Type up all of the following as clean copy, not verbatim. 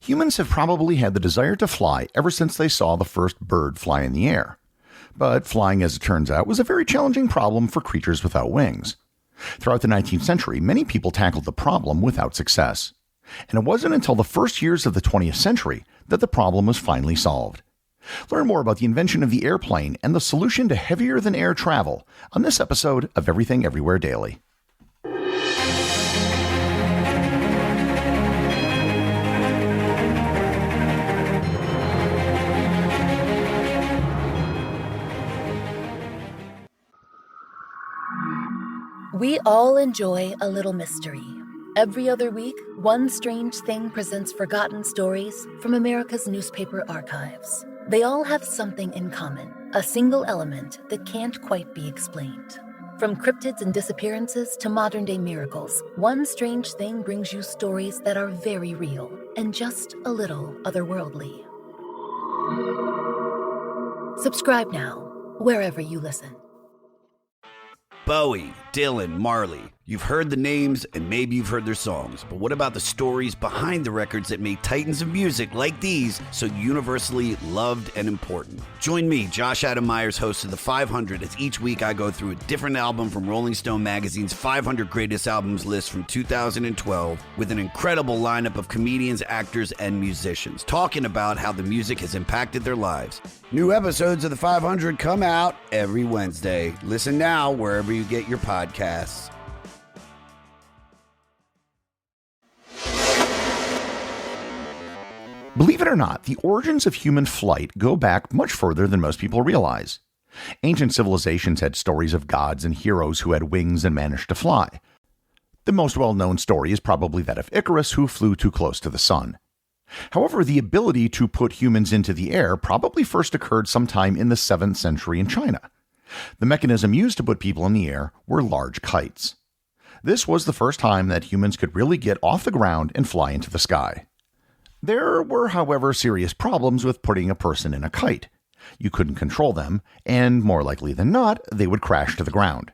Humans have probably had the desire to fly ever since they saw the first bird fly in the air. But flying, as it turns out, was a very challenging problem for creatures without wings. Throughout the 19th century, many people tackled the problem without success. And it wasn't until the first years of the 20th century that the problem was finally solved. Learn more about the invention of the airplane and the solution to heavier-than-air travel on this episode of Everything Everywhere Daily. We all enjoy a little mystery. Every other week, one strange thing presents forgotten stories from America's newspaper archives. They all have something in common, a single element that can't quite be explained. From cryptids and disappearances to modern-day miracles, one strange thing brings you stories that are very real and just a little otherworldly. Subscribe now, wherever you listen. Bowie, Dylan, Marley. You've heard the names and maybe you've heard their songs, but what about the stories behind the records that made titans of music like these so universally loved and important? Join me, Josh Adam Myers, host of The 500, as each week I go through a different album from Rolling Stone magazine's 500 Greatest Albums list from 2012 with an incredible lineup of comedians, actors, and musicians talking about how the music has impacted their lives. New episodes of The 500 come out every Wednesday. Listen now wherever you get your podcasts. Believe it or not, the origins of human flight go back much further than most people realize. Ancient civilizations had stories of gods and heroes who had wings and managed to fly. The most well-known story is probably that of Icarus, who flew too close to the sun. However, the ability to put humans into the air probably first occurred sometime in the 7th century in China. The mechanism used to put people in the air were large kites. This was the first time that humans could really get off the ground and fly into the sky. There were, however, serious problems with putting a person in a kite. You couldn't control them, and more likely than not, they would crash to the ground.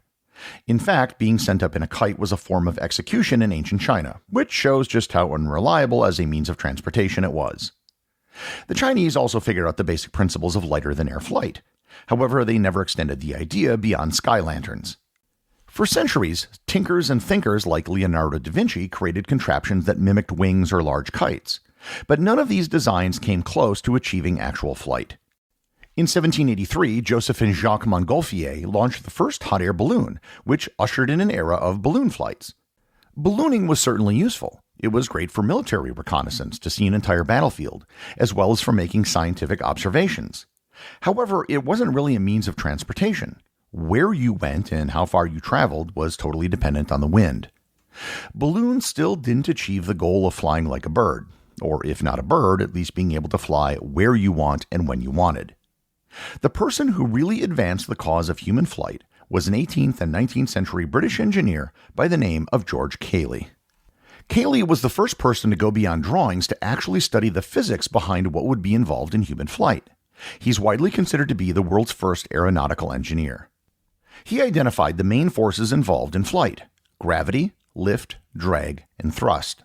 In fact, being sent up in a kite was a form of execution in ancient China, which shows just how unreliable as a means of transportation it was. The Chinese also figured out the basic principles of lighter-than-air flight. However, they never extended the idea beyond sky lanterns. For centuries, tinkers and thinkers like Leonardo da Vinci created contraptions that mimicked wings or large kites. But none of these designs came close to achieving actual flight. In 1783, Joseph and Jacques Montgolfier launched the first hot air balloon, which ushered in an era of balloon flights. Ballooning was certainly useful. It was great for military reconnaissance to see an entire battlefield, as well as for making scientific observations. However, it wasn't really a means of transportation. Where you went and how far you traveled was totally dependent on the wind. Balloons still didn't achieve the goal of flying like a bird. Or if not a bird, at least being able to fly where you want and when you wanted. The person who really advanced the cause of human flight was an 18th and 19th century British engineer by the name of George Cayley. Cayley was the first person to go beyond drawings to actually study the physics behind what would be involved in human flight. He's widely considered to be the world's first aeronautical engineer. He identified the main forces involved in flight: gravity, lift, drag, and thrust.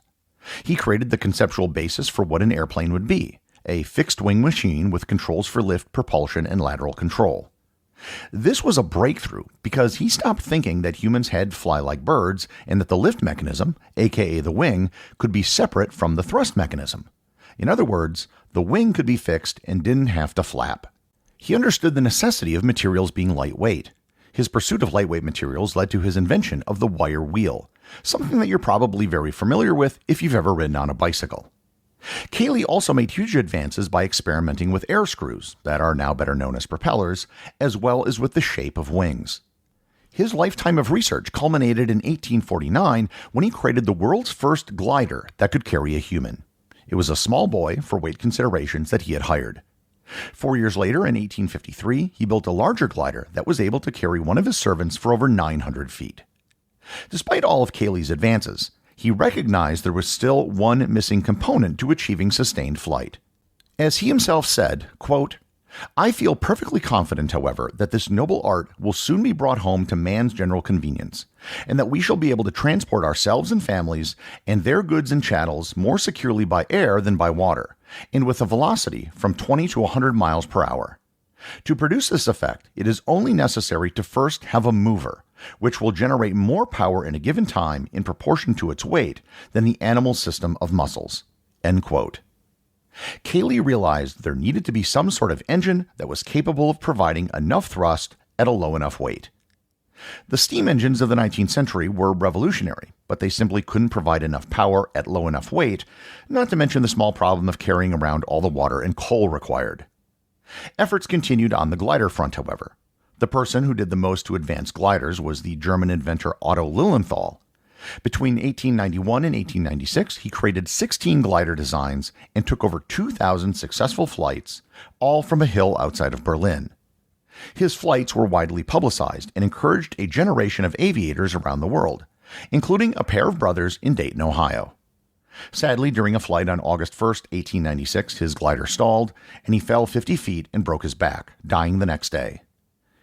He created the conceptual basis for what an airplane would be, a fixed-wing machine with controls for lift, propulsion, and lateral control. This was a breakthrough because he stopped thinking that humans had to fly like birds and that the lift mechanism, aka the wing, could be separate from the thrust mechanism. In other words, the wing could be fixed and didn't have to flap. He understood the necessity of materials being lightweight. His pursuit of lightweight materials led to his invention of the wire wheel, something that you're probably very familiar with if you've ever ridden on a bicycle. Cayley also made huge advances by experimenting with air screws, that are now better known as propellers, as well as with the shape of wings. His lifetime of research culminated in 1849 when he created the world's first glider that could carry a human. It was a small boy for weight considerations that he had hired. 4 years later, in 1853, he built a larger glider that was able to carry one of his servants for over 900 feet. Despite all of Cayley's advances, he recognized there was still one missing component to achieving sustained flight. As he himself said, quote, I feel perfectly confident, however, that this noble art will soon be brought home to man's general convenience, and that we shall be able to transport ourselves and families and their goods and chattels more securely by air than by water, and with a velocity from 20 to 100 miles per hour. To produce this effect, it is only necessary to first have a mover, which will generate more power in a given time in proportion to its weight than the animal's system of muscles." End quote. Cayley realized there needed to be some sort of engine that was capable of providing enough thrust at a low enough weight. The steam engines of the 19th century were revolutionary, but they simply couldn't provide enough power at low enough weight, not to mention the small problem of carrying around all the water and coal required. Efforts continued on the glider front, however. The person who did the most to advance gliders was the German inventor Otto Lilienthal. Between 1891 and 1896, he created 16 glider designs and took over 2,000 successful flights, all from a hill outside of Berlin. His flights were widely publicized and encouraged a generation of aviators around the world, including a pair of brothers in Dayton, Ohio. Sadly, during a flight on August 1, 1896, his glider stalled, and he fell 50 feet and broke his back, dying the next day.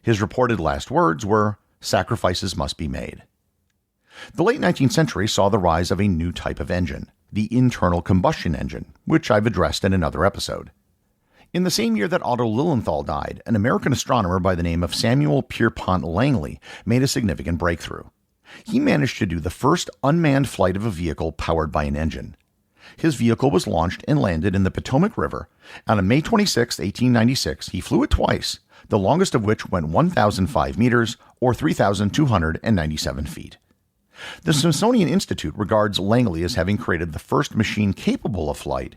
His reported last words were, "Sacrifices must be made." The late 19th century saw the rise of a new type of engine, the internal combustion engine, which I've addressed in another episode. In the same year that Otto Lilienthal died, an American astronomer by the name of Samuel Pierpont Langley made a significant breakthrough. He managed to do the first unmanned flight of a vehicle powered by an engine. His vehicle was launched and landed in the Potomac River, and on May 26, 1896, he flew it twice, the longest of which went 1,005 meters, or 3,297 feet. The Smithsonian Institute regards Langley as having created the first machine capable of flight,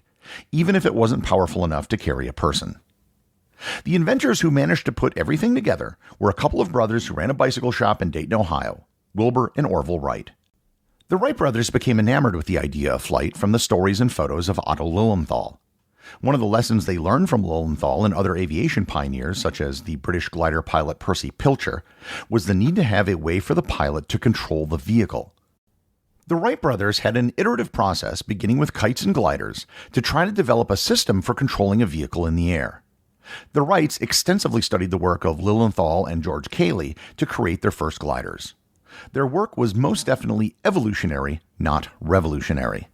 even if it wasn't powerful enough to carry a person. The inventors who managed to put everything together were a couple of brothers who ran a bicycle shop in Dayton, Ohio, Wilbur and Orville Wright. The Wright brothers became enamored with the idea of flight from the stories and photos of Otto Lilienthal. One of the lessons they learned from Lilienthal and other aviation pioneers, such as the British glider pilot Percy Pilcher, was the need to have a way for the pilot to control the vehicle. The Wright brothers had an iterative process beginning with kites and gliders to try to develop a system for controlling a vehicle in the air. The Wrights extensively studied the work of Lilienthal and George Cayley to create their first gliders. Their work was most definitely evolutionary, not revolutionary.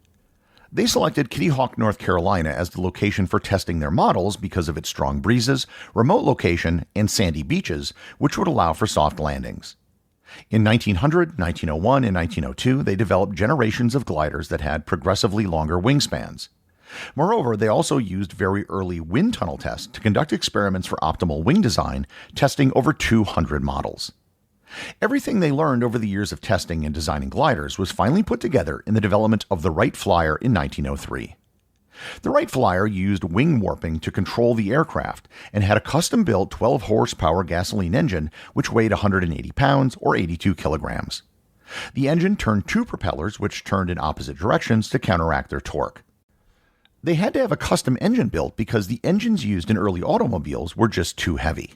They selected Kitty Hawk, North Carolina as the location for testing their models because of its strong breezes, remote location, and sandy beaches, which would allow for soft landings. In 1900, 1901, and 1902, they developed generations of gliders that had progressively longer wingspans. Moreover, they also used very early wind tunnel tests to conduct experiments for optimal wing design, testing over 200 models. Everything they learned over the years of testing and designing gliders was finally put together in the development of the Wright Flyer in 1903. The Wright Flyer used wing warping to control the aircraft and had a custom-built 12-horsepower gasoline engine which weighed 180 pounds or 82 kilograms. The engine turned two propellers which turned in opposite directions to counteract their torque. They had to have a custom engine built because the engines used in early automobiles were just too heavy.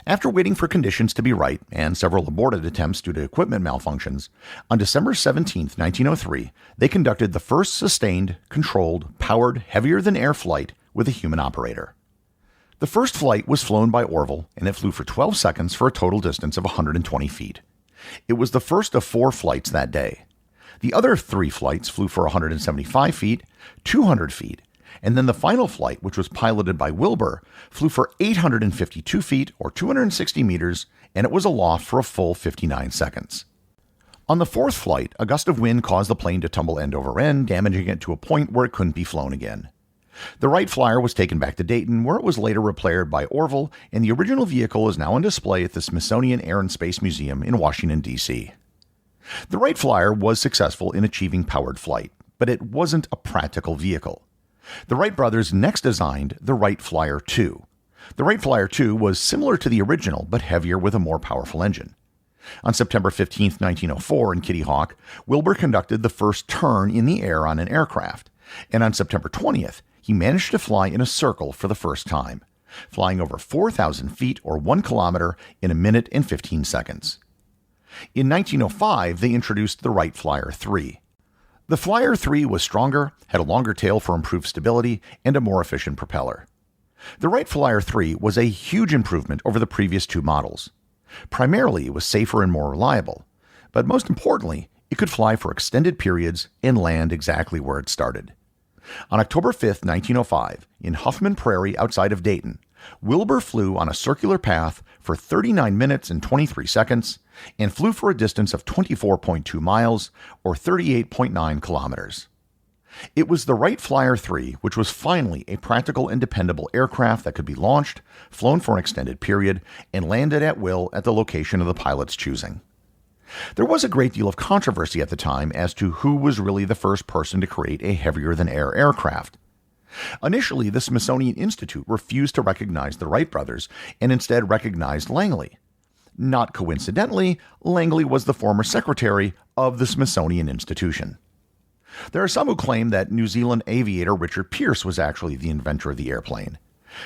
After waiting for conditions to be right and several aborted attempts due to equipment malfunctions, on December 17, 1903, they conducted the first sustained, controlled, powered, heavier-than-air flight with a human operator. The first flight was flown by Orville, and it flew for 12 seconds for a total distance of 120 feet. It was the first of 4 flights that day. The other 3 flights flew for 175 feet, 200 feet, and then the final flight, which was piloted by Wilbur, flew for 852 feet or 260 meters, and it was aloft for a full 59 seconds. On the 4th flight, a gust of wind caused the plane to tumble end over end, damaging it to a point where it couldn't be flown again. The Wright Flyer was taken back to Dayton, where it was later repaired by Orville, and the original vehicle is now on display at the Smithsonian Air and Space Museum in Washington, D.C. The Wright Flyer was successful in achieving powered flight, but it wasn't a practical vehicle. The Wright brothers next designed the Wright Flyer II. The Wright Flyer II was similar to the original, but heavier with a more powerful engine. On September 15, 1904, in Kitty Hawk, Wilbur conducted the first turn in the air on an aircraft, and on September 20th, he managed to fly in a circle for the first time, flying over 4,000 feet or 1 kilometer in a minute and 15 seconds. In 1905, they introduced the Wright Flyer III. The Flyer III was stronger, had a longer tail for improved stability, and a more efficient propeller. The Wright Flyer 3 was a huge improvement over the previous two models. Primarily, it was safer and more reliable, but most importantly, it could fly for extended periods and land exactly where it started. On October 5, 1905, in Huffman Prairie outside of Dayton, Wilbur flew on a circular path for 39 minutes and 23 seconds and flew for a distance of 24.2 miles or 38.9 kilometers. It was the Wright Flyer 3 which was finally a practical and dependable aircraft that could be launched, flown for an extended period, and landed at will at the location of the pilot's choosing. There was a great deal of controversy at the time as to who was really the first person to create a heavier-than-air aircraft. Initially, the Smithsonian Institute refused to recognize the Wright brothers and instead recognized Langley. Not coincidentally, Langley was the former secretary of the Smithsonian Institution. There are some who claim that New Zealand aviator Richard Pearce was actually the inventor of the airplane.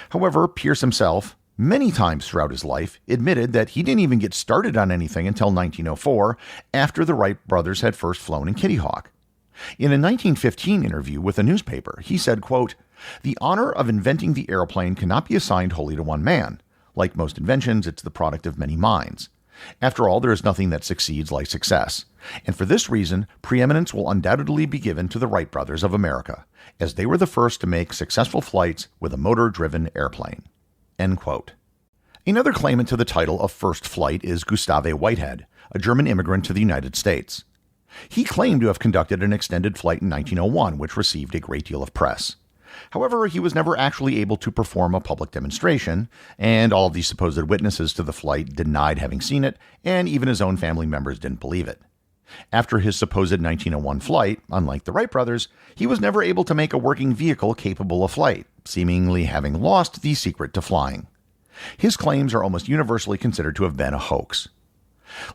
However, Pearce himself, many times throughout his life, admitted that he didn't even get started on anything until 1904, after the Wright brothers had first flown in Kitty Hawk. In a 1915 interview with a newspaper, he said, quote, "The honor of inventing the airplane cannot be assigned wholly to one man. Like most inventions, it's the product of many minds. After all, there is nothing that succeeds like success. And for this reason, preeminence will undoubtedly be given to the Wright brothers of America, as they were the first to make successful flights with a motor-driven airplane." End quote. Another claimant to the title of first flight is Gustave Whitehead, a German immigrant to the United States. He claimed to have conducted an extended flight in 1901, which received a great deal of press. However, he was never actually able to perform a public demonstration, and all of the supposed witnesses to the flight denied having seen it, and even his own family members didn't believe it. After his supposed 1901 flight, unlike the Wright brothers, he was never able to make a working vehicle capable of flight, seemingly having lost the secret to flying. His claims are almost universally considered to have been a hoax.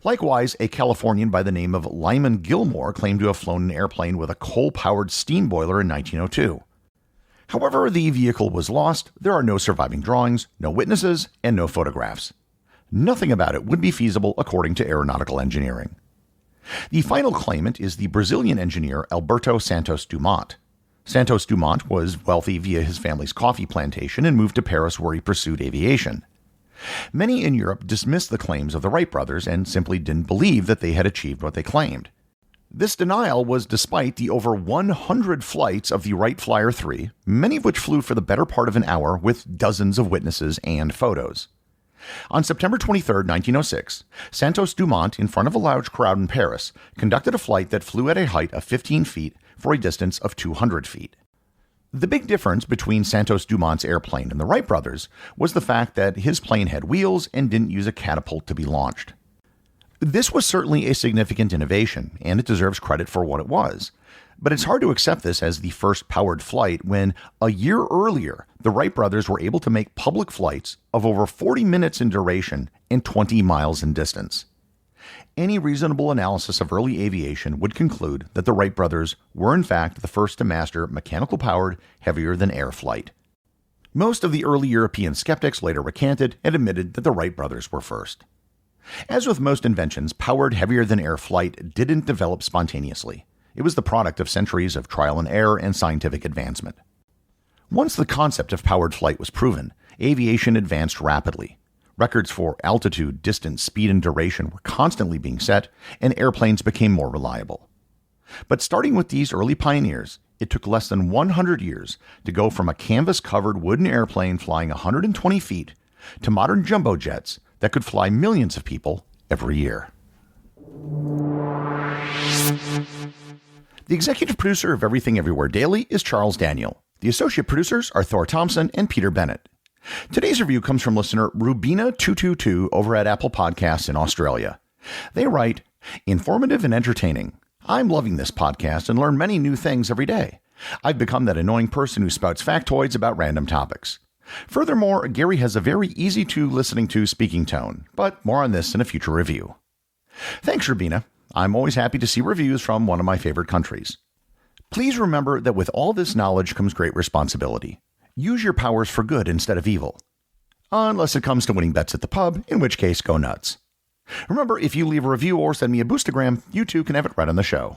Likewise, a Californian by the name of Lyman Gilmore claimed to have flown an airplane with a coal-powered steam boiler in 1902. However, the vehicle was lost, there are no surviving drawings, no witnesses, and no photographs. Nothing about it would be feasible according to aeronautical engineering. The final claimant is the Brazilian engineer Alberto Santos Dumont. Santos Dumont was wealthy via his family's coffee plantation and moved to Paris where he pursued aviation. Many in Europe dismissed the claims of the Wright brothers and simply didn't believe that they had achieved what they claimed. This denial was despite the over 100 flights of the Wright Flyer 3, many of which flew for the better part of an hour with dozens of witnesses and photos. On September 23, 1906, Santos Dumont, in front of a large crowd in Paris, conducted a flight that flew at a height of 15 feet for a distance of 200 feet. The big difference between Santos Dumont's airplane and the Wright brothers was the fact that his plane had wheels and didn't use a catapult to be launched. This was certainly a significant innovation, and it deserves credit for what it was. But it's hard to accept this as the first powered flight when, a year earlier, the Wright brothers were able to make public flights of over 40 minutes in duration and 20 miles in distance. Any reasonable analysis of early aviation would conclude that the Wright brothers were in fact the first to master mechanical-powered, heavier-than-air flight. Most of the early European skeptics later recanted and admitted that the Wright brothers were first. As with most inventions, powered heavier-than-air flight didn't develop spontaneously. It was the product of centuries of trial and error and scientific advancement. Once the concept of powered flight was proven, aviation advanced rapidly. Records for altitude, distance, speed, and duration were constantly being set, and airplanes became more reliable. But starting with these early pioneers, it took less than 100 years to go from a canvas-covered wooden airplane flying 120 feet to modern jumbo jets that could fly millions of people every year. The executive producer of Everything Everywhere Daily is Charles Daniel. The associate producers are Thor Thomsen and Peter Bennett. Today's review comes from listener Rubina222 over at Apple Podcasts in Australia. They write, "Informative and entertaining. I'm loving this podcast and learn many new things every day. I've become that annoying person who spouts factoids about random topics. Furthermore, Gary has a very easy to listening to speaking tone, but more on this in a future review." Thanks, Rubina. I'm always happy to see reviews from one of my favorite countries. Please remember that with all this knowledge comes great responsibility. Use your powers for good instead of evil. Unless it comes to winning bets at the pub, in which case go nuts. Remember, if you leave a review or send me a boostagram, you too can have it right on the show.